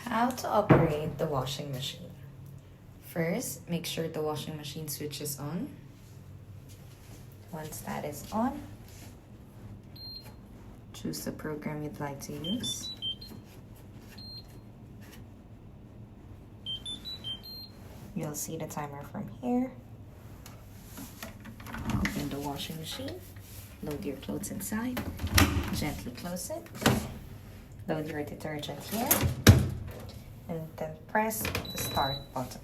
How to operate the washing machine. First, make sure the washing machine switch is on. Once that is on, choose the program you'd like to use. You'll see the timer from here. Open the washing machine. Load your clothes inside. Gently close it. Load your detergent here. And then press the start button.